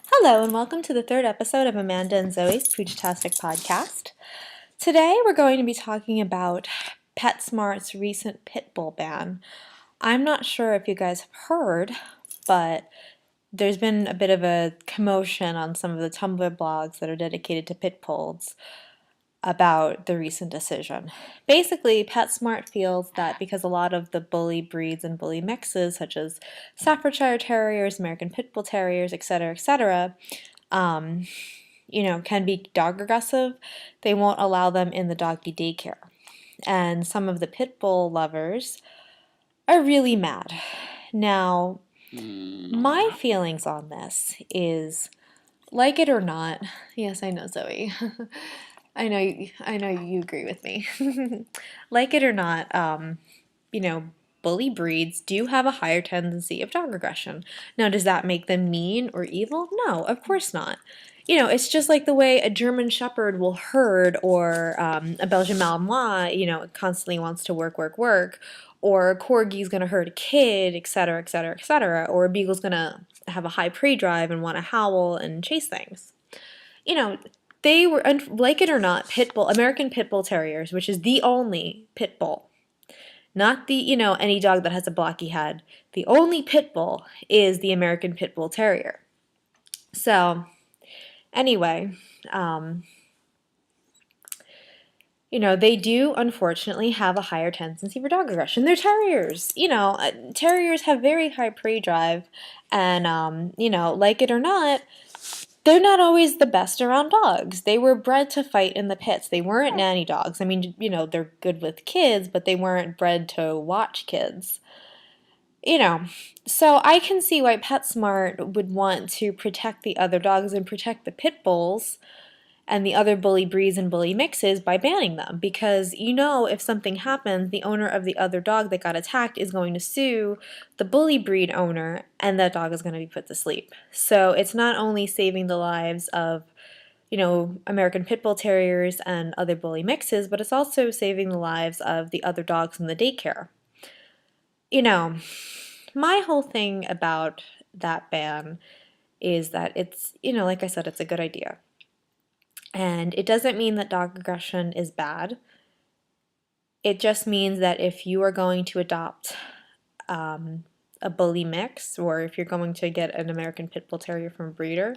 Hello, and welcome to the third episode of Amanda and Zoe's Pooch-Tastic podcast. Today, we're going to be talking about PetSmart's recent pit bull ban. I'm not sure if you guys have heard, but there's been a bit of a commotion on some of the Tumblr blogs that are dedicated to pit bulls about the recent decision. Basically, PetSmart feels that because a lot of the bully breeds and bully mixes, such as Staffordshire Terriers, American Pit Bull Terriers, etc., um, can be dog aggressive, they won't allow them in the doggy daycare. And some of the pit bull lovers are really mad. Now, my feelings on this is, like it or not, yes, I know, Zoe. I know you agree with me. Like it or not, bully breeds do have a higher tendency of dog aggression. Now, does that make them mean or evil? No, of course not. It's just like the way a German Shepherd will herd, or a Belgian Malinois, constantly wants to work, work, work, or a Corgi's going to herd a kid, etc., etc., etc., or a Beagle's going to have a high prey drive and want to howl and chase things. You know, they were, like it or not, pit bull, American Pit Bull Terriers, which is the only pit bull, not any dog that has a blocky head. The only pit bull is the American Pit Bull Terrier. So, anyway, they do unfortunately have a higher tendency for dog aggression. They're terriers. Terriers have very high prey drive, and, like it or not, they're not always the best around dogs. They were bred to fight in the pits. They weren't nanny dogs. I mean, they're good with kids, but they weren't bred to watch kids. So I can see why PetSmart would want to protect the other dogs and protect the pit bulls and the other bully breeds and bully mixes by banning them, because if something happens, the owner of the other dog that got attacked is going to sue the bully breed owner, and that dog is going to be put to sleep. So it's not only saving the lives of American Pit Bull Terriers and other bully mixes, but it's also saving the lives of the other dogs in the daycare. My whole thing about that ban is that it's, like I said, it's a good idea. And it doesn't mean that dog aggression is bad. It just means that if you are going to adopt a bully mix, or if you're going to get an American Pit Bull Terrier from a breeder,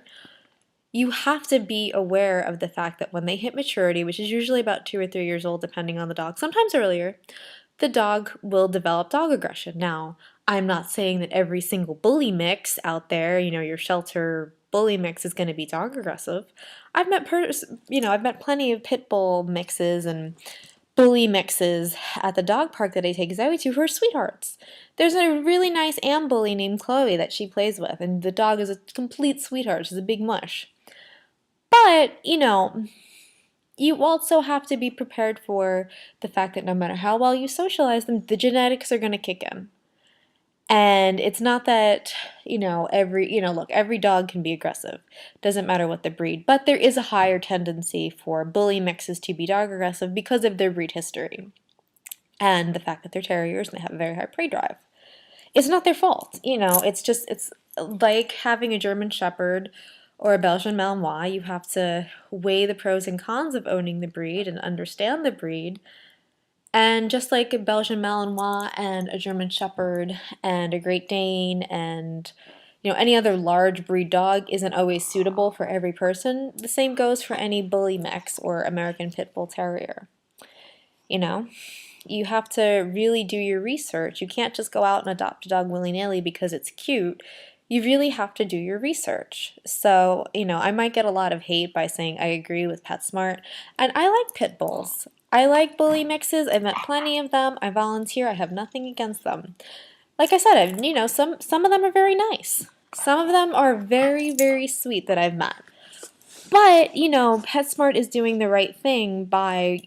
you have to be aware of the fact that when they hit maturity, which is usually about 2 or 3 years old, depending on the dog, sometimes earlier, the dog will develop dog aggression. Now, I'm not saying that every single bully mix out there, your shelter bully mix, is going to be dog aggressive. I've met plenty of pit bull mixes and bully mixes at the dog park that I take Zoe to, who are sweethearts. There's a really nice Am bully named Chloe that she plays with, and the dog is a complete sweetheart. She's a big mush. But, you also have to be prepared for the fact that no matter how well you socialize them, the genetics are going to kick in. And it's not that, every dog can be aggressive. Doesn't matter what the breed. But there is a higher tendency for bully mixes to be dog aggressive because of their breed history. And the fact that they're terriers and they have a very high prey drive. It's not their fault. It's like having a German Shepherd or a Belgian Malinois. You have to weigh the pros and cons of owning the breed and understand the breed. And just like a Belgian Malinois and a German Shepherd and a Great Dane and any other large breed dog isn't always suitable for every person, the same goes for any bully mix or American Pit Bull Terrier. You have to really do your research. You can't just go out and adopt a dog willy-nilly because it's cute. You really have to do your research. So, I might get a lot of hate by saying I agree with PetSmart, and I like pit bulls. I like bully mixes. I've met plenty of them. I volunteer. I have nothing against them. Like I said, some of them are very nice. Some of them are very, very sweet that I've met. But, PetSmart is doing the right thing by,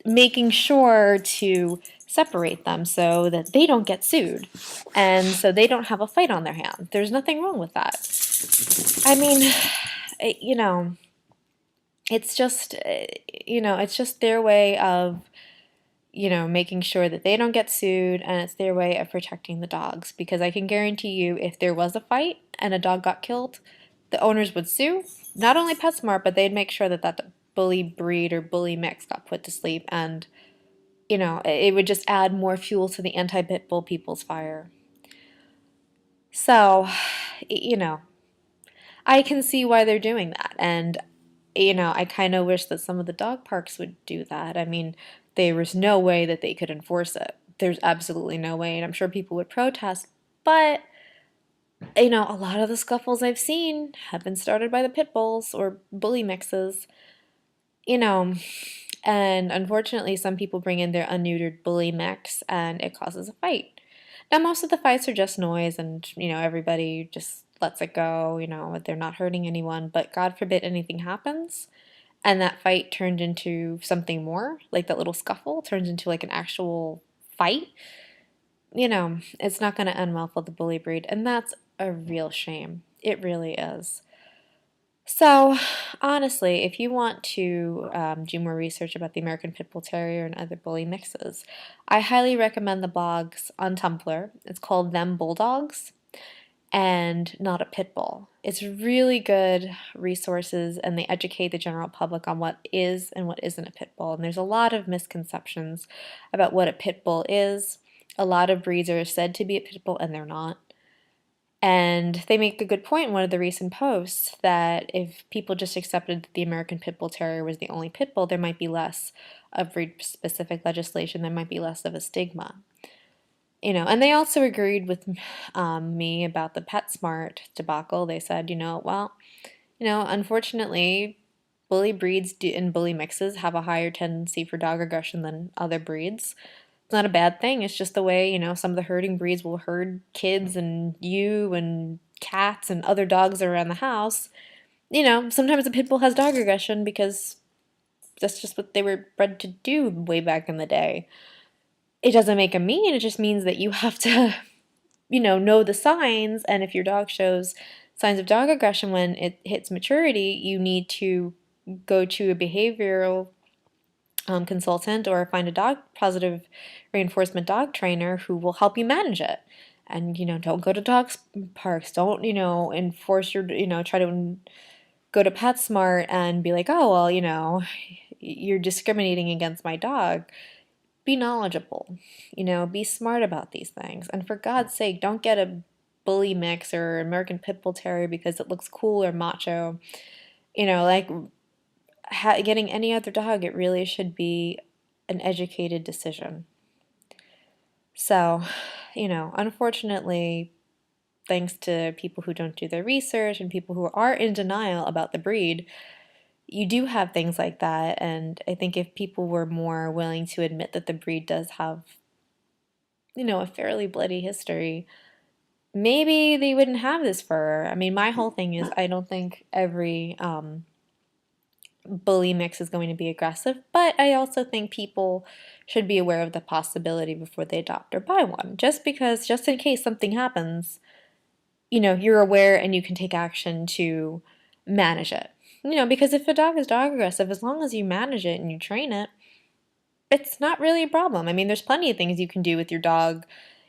making sure to separate them so that they don't get sued and so they don't have a fight on their hands. There's nothing wrong with that. I mean, it's just, it's just their way of, making sure that they don't get sued, and it's their way of protecting the dogs, because I can guarantee you if there was a fight and a dog got killed, the owners would sue not only PetSmart, but they'd make sure that that bully breed or bully mix got put to sleep. And, it would just add more fuel to the anti-pit bull people's fire. So, you know, I can see why they're doing that. And, I kind of wish that some of the dog parks would do that. I mean, there was no way that they could enforce it. There's absolutely no way. And I'm sure people would protest. But, a lot of the scuffles I've seen have been started by the pit bulls or bully mixes, you know. And unfortunately, some people bring in their unneutered bully mix and it causes a fight. Now, most of the fights are just noise and, everybody just lets it go, they're not hurting anyone. But God forbid anything happens and that fight turned into something more, like that little scuffle turns into like an actual fight, it's not going to end well for the bully breed. And that's a real shame. It really is. So, honestly, if you want to do more research about the American Pit Bull Terrier and other bully mixes, I highly recommend the blogs on Tumblr. It's called Them Bulldogs and Not a Pit Bull. It's really good resources and they educate the general public on what is and what isn't a pit bull. And there's a lot of misconceptions about what a pit bull is. A lot of breeds are said to be a pit bull and they're not. And they make a good point in one of the recent posts that if people just accepted that the American Pit Bull Terrier was the only pit bull, there might be less of breed-specific legislation, there might be less of a stigma. And they also agreed with me about the PetSmart debacle. They said, unfortunately, bully breeds and bully mixes have a higher tendency for dog aggression than other breeds. It's not a bad thing. It's just the way, some of the herding breeds will herd kids and you and cats and other dogs around the house. Sometimes a pit bull has dog aggression because that's just what they were bred to do way back in the day. It doesn't make them mean. It just means that you have to, know the signs. And if your dog shows signs of dog aggression when it hits maturity, you need to go to a behavioral consultant or find a dog positive reinforcement dog trainer who will help you manage it. And, don't go to dog parks. Don't, enforce your, try to go to PetSmart and be like, oh, well, you're discriminating against my dog. Be knowledgeable, be smart about these things. And for God's sake, don't get a bully mix or American Pit Bull Terrier because it looks cool or macho. Like getting any other dog, it really should be an educated decision. So, unfortunately, thanks to people who don't do their research and people who are in denial about the breed, you do have things like that. And I think if people were more willing to admit that the breed does have, a fairly bloody history, maybe they wouldn't have this fur. I mean, my whole thing is I don't think every bully mix is going to be aggressive, but I also think people should be aware of the possibility before they adopt or buy one. Just in case something happens, you're aware and you can take action to manage it. Because if a dog is dog aggressive, as long as you manage it and you train it, it's not really a problem. I mean, there's plenty of things you can do with your dog,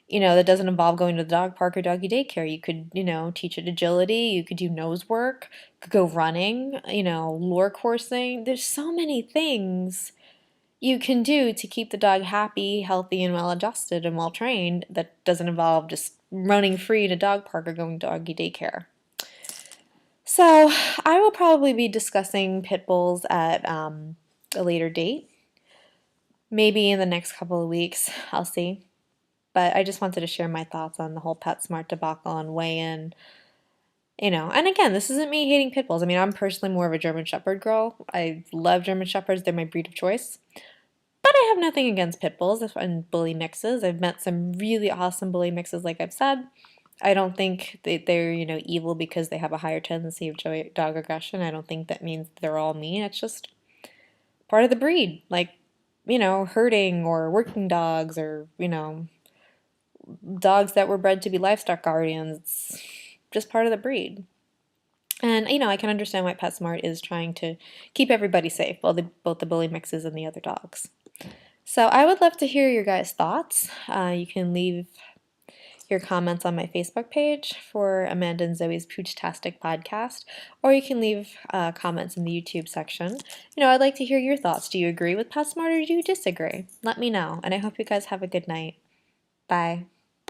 that doesn't involve going to the dog park or doggy daycare. You could, teach it agility. You could do nose work, could go running, lure coursing. There's so many things you can do to keep the dog happy, healthy, and well adjusted and well trained that doesn't involve just running free to dog park or going to doggy daycare. So I will probably be discussing pit bulls at a later date. Maybe in the next couple of weeks, I'll see. But I just wanted to share my thoughts on the whole PetSmart debacle and weigh in. And again, this isn't me hating pit bulls. I mean, I'm personally more of a German Shepherd girl. I love German Shepherds. They're my breed of choice. But I have nothing against pit bulls and bully mixes. I've met some really awesome bully mixes, like I've said. I don't think they're, evil because they have a higher tendency of dog aggression. I don't think that means they're all mean. It's just part of the breed. Like, herding or working dogs or, dogs that were bred to be livestock guardians. It's just part of the breed. And, I can understand why PetSmart is trying to keep everybody safe, both the bully mixes and the other dogs. So I would love to hear your guys' thoughts. You can leave your comments on my Facebook page for Amanda and Zoe's Pooch-Tastic podcast, or you can leave comments in the YouTube section. I'd like to hear your thoughts. Do you agree with PetSmart or do you disagree? Let me know, and I hope you guys have a good night. Bye.